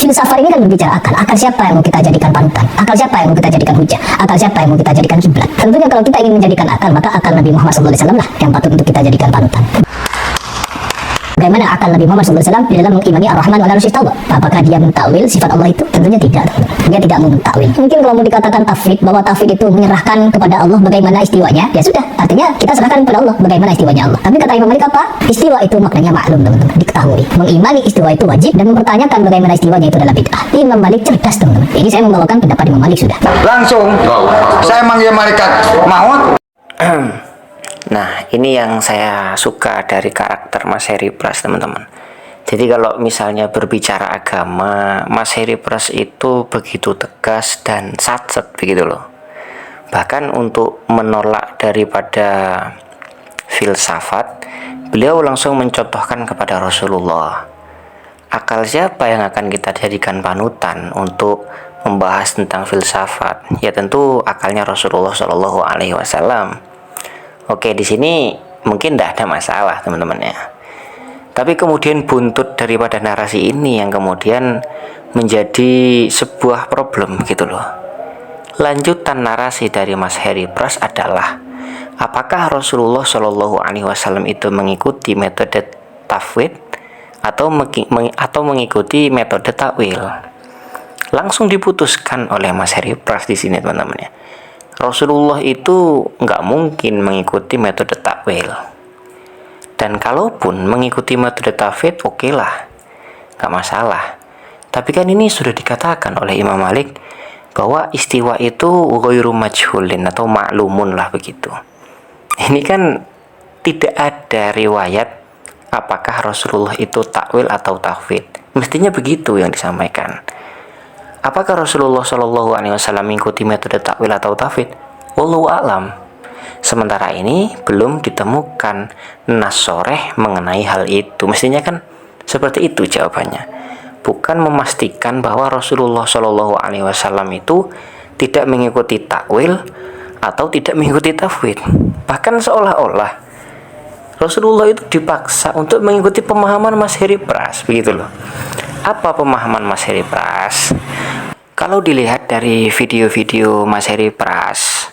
Filsafat ini kan berbicara akal. Akal siapa yang mau kita jadikan panutan? Akal siapa yang mau kita jadikan hujah? Akal siapa yang mau kita jadikan kiblat? Tentunya kalau kita ingin menjadikan akal, maka akal Nabi Muhammad SAW lah yang patut untuk kita jadikan panutan. Bagaimana akal Nabi Muhammad SAW di dalam mengimani Ar-Rahman wa al-Arsyis Tawa? Apakah dia mentakwil sifat Allah itu? Tentunya tidak. Dia tidak mentakwil. Mungkin kalau mau dikatakan tafwid, bahwa tafwid itu menyerahkan kepada Allah bagaimana istiwanya, ya sudah. Artinya kita serahkan kepada Allah bagaimana istiwanya Allah. Tapi kata Imam Malik apa? Istiwa itu maknanya maklum, teman-teman, diketahui. Mengimani istiwa itu wajib dan mempertanyakan bagaimana istiwanya itu adalah bid'ah. Imam Malik cerdas, teman-teman. Ini saya membawakan pendapat Imam Malik sudah. Langsung saya manggil malaikat maut. Nah, ini yang saya suka dari karakter Mas Heri Pras, teman-teman. Jadi kalau misalnya berbicara agama, Mas Heri Pras itu begitu tegas dan satset begitu loh. Bahkan untuk menolak daripada filsafat, beliau langsung mencontohkan kepada Rasulullah. Akal siapa yang akan kita jadikan panutan untuk membahas tentang filsafat? Ya tentu akalnya Rasulullah Shallallahu Alaihi Wasallam. Oke, di sini mungkin tidak ada masalah, teman-teman ya. Tapi kemudian buntut daripada narasi ini yang kemudian menjadi sebuah problem gitu loh. Lanjutan narasi dari Mas Heri Pras adalah, apakah Rasulullah Shallallahu Alaihi Wasallam itu mengikuti metode tafwid atau mengikuti metode takwil? Langsung diputuskan oleh Mas Heri Pras di sini, teman-teman ya. Rasulullah itu nggak mungkin mengikuti metode takwil. Dan kalaupun mengikuti metode tafwid, oke lah, nggak masalah. Tapi kan ini sudah dikatakan oleh Imam Malik bahwa istiwa itu ghairu majhulin atau maklumun lah begitu. Ini kan tidak ada riwayat apakah Rasulullah itu takwil atau tafwid. Mestinya begitu yang disampaikan. Apakah Rasulullah Shallallahu Alaihi Wasallam mengikuti metode takwil atau tafwid? Wallahu a'lam. Sementara ini belum ditemukan nas shoreh mengenai hal itu. Mestinya kan seperti itu jawabannya. Bukan memastikan bahwa Rasulullah Shallallahu Alaihi Wasallam itu tidak mengikuti takwil atau tidak mengikuti tafwid. Bahkan seolah-olah Rasulullah itu dipaksa untuk mengikuti pemahaman Mas Heri Pras, begitu loh. Apa pemahaman Mas Heri Pras? Kalau dilihat dari video-video Mas Heri Pras,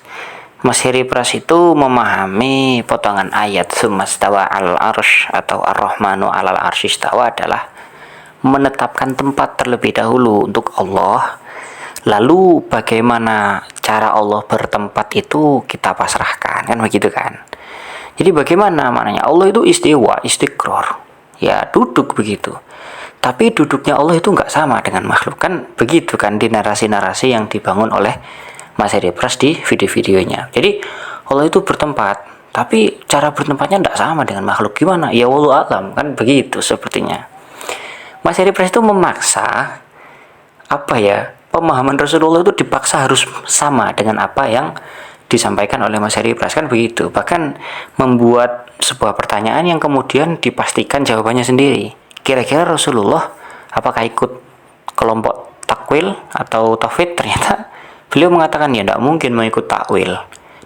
Mas Heri Pras itu memahami potongan ayat Tsummastawa al-arsh atau ar-Rahmanu alal arsyis tawa adalah menetapkan tempat terlebih dahulu untuk Allah. Lalu bagaimana cara Allah bertempat itu kita pasrahkan, kan begitu kan? Jadi bagaimana maknanya? Allah itu istiwa, istiqror, ya duduk begitu. Tapi duduknya Allah itu nggak sama dengan makhluk, kan begitu kan di narasi-narasi yang dibangun oleh Mas Heri Pras di video-videonya. Jadi Allah itu bertempat, tapi cara bertempatnya nggak sama dengan makhluk. Gimana? Ya wallahu alam, kan begitu sepertinya. Mas Heri Pras itu memaksa pemahaman Rasulullah itu dipaksa harus sama dengan apa yang disampaikan oleh Mas Heri Pras, kan begitu. Bahkan membuat sebuah pertanyaan yang kemudian dipastikan jawabannya sendiri. Kira-kira Rasulullah apakah ikut kelompok takwil atau tafwid? Ternyata beliau mengatakan ya tidak mungkin mengikut takwil.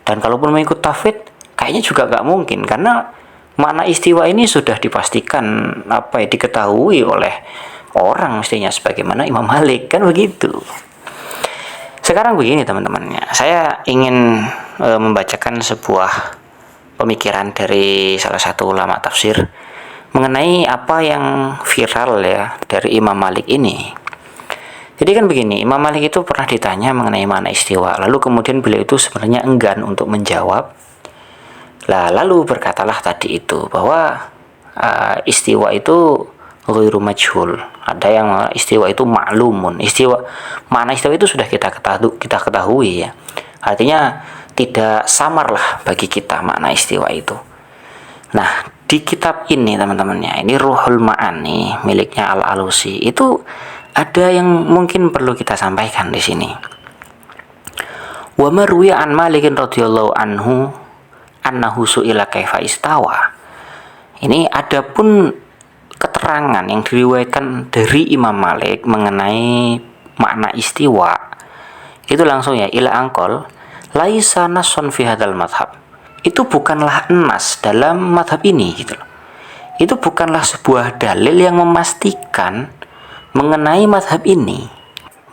Dan kalaupun mengikut tafwid, kayaknya juga nggak mungkin, karena makna istiwa ini sudah dipastikan diketahui oleh orang mestinya sebagaimana Imam Malik, kan begitu. Sekarang begini teman-temannya, saya ingin membacakan sebuah pemikiran dari salah satu ulama tafsir mengenai apa yang viral ya dari Imam Malik ini. Jadi kan begini, Imam Malik itu pernah ditanya mengenai makna istiwa, lalu kemudian beliau itu sebenarnya enggan untuk menjawab. Lalu berkatalah tadi itu bahwa istiwa itu ghairu majhul. Ada yang istiwa itu maklumun. Makna istiwa itu sudah kita ketahui ya. Artinya tidak samar lah bagi kita makna istiwa itu. Nah, di kitab ini teman-temannya, ini Ruhul Ma'ani miliknya Al-Alusi, itu ada yang mungkin perlu kita sampaikan di sini. Wa marwiya an Malikin radhiyallahu anhu annahu su'ila kaifa istawa. Ini adapun keterangan yang diriwayatkan dari Imam Malik mengenai makna istiwa, itu langsung ya ila angkol laisa nasun fi hadzal madhab. Itu bukanlah nas dalam madhab ini gitu loh. Itu bukanlah sebuah dalil yang memastikan Mengenai madhab ini,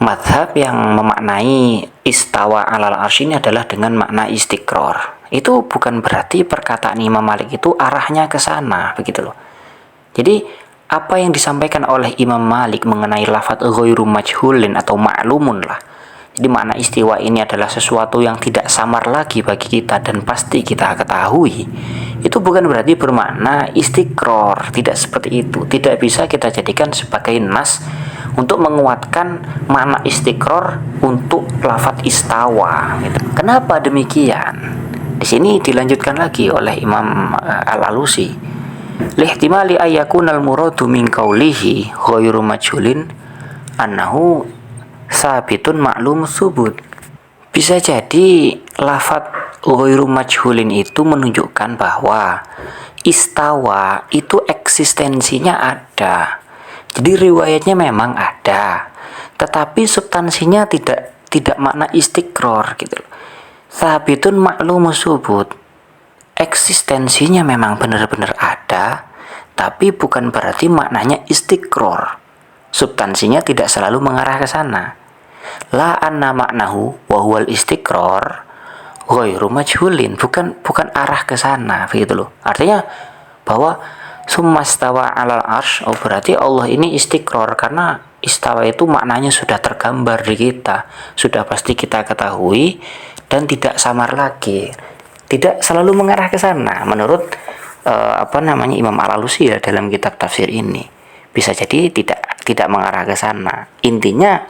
madhab yang memaknai istawa alal arsy ini adalah dengan makna istiqror. Itu bukan berarti perkataan Imam Malik itu arahnya ke sana, begitu loh. Jadi apa yang disampaikan oleh Imam Malik mengenai lafadz ghairu majhulin atau ma'lumun lah. Jadi makna istiwa ini adalah sesuatu yang tidak samar lagi bagi kita dan pasti kita ketahui. Itu bukan berarti bermakna istiqror, tidak seperti itu. Tidak bisa kita jadikan sebagai nas untuk menguatkan makna istiqror untuk lafadz istawa gitu. Kenapa demikian? Di sini dilanjutkan lagi oleh Imam Al-Alusi. Lihtimali ayyakunal muradu min qawlihi ghairu majhulin annahu sabitun maklum subut. Bisa jadi lafadz ghairu majhulin itu menunjukkan bahwa istawa itu eksistensinya ada. Jadi riwayatnya memang ada, tetapi substansinya tidak makna istiqror gitu. Sabitun maklum subut. Eksistensinya memang benar-benar ada, tapi bukan berarti maknanya istiqror. Substansinya tidak selalu mengarah ke sana. La anna maknahu wa huwal istiqror ghairu majhulin, bukan arah ke sana, begitu loh. Artinya bahwa summastawa alal arsy, oh berarti Allah ini istiqror karena istawa itu maknanya sudah tergambar di kita, sudah pasti kita ketahui dan tidak samar lagi. Tidak selalu mengarah ke sana menurut Imam Al-Alusi ya dalam kitab tafsir ini. Bisa jadi tidak mengarah ke sana. Intinya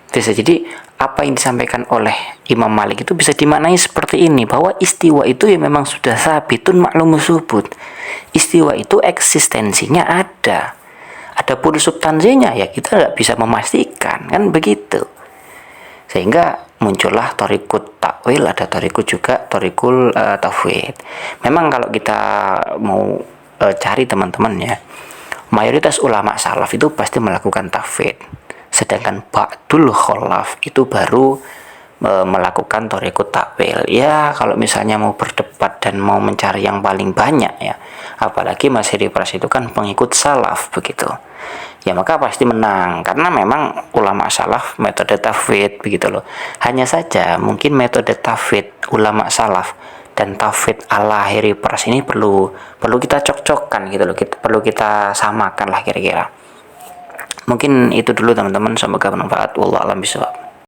bisa jadi apa yang disampaikan oleh Imam Malik itu bisa dimaknai seperti ini, bahwa istiwa itu ya memang sudah sabitun maklum subut. Istiwa itu eksistensinya ada. Adapun substansinya ya kita nggak bisa memastikan, kan begitu. Sehingga muncullah thariqut takwil, ada thariqut juga thariqul tafwid. Memang kalau kita mau cari teman-teman ya, mayoritas ulama salaf itu pasti melakukan tafwid. Sedangkan ba'dul kholaf itu baru melakukan thariqut takwil. Ya kalau misalnya mau berdebat dan mau mencari yang paling banyak ya, apalagi Mas Heri Pras itu kan pengikut salaf begitu, ya maka pasti menang karena memang ulama salaf metode tafwid begitu loh. Hanya saja mungkin metode tafwid ulama salaf dan tafwid ala Heri Pras ini perlu kita cocokkan gitu loh, perlu kita samakan lah kira-kira. Mungkin itu dulu teman-teman, semoga bermanfaat. Wallahu a'lam bishawab.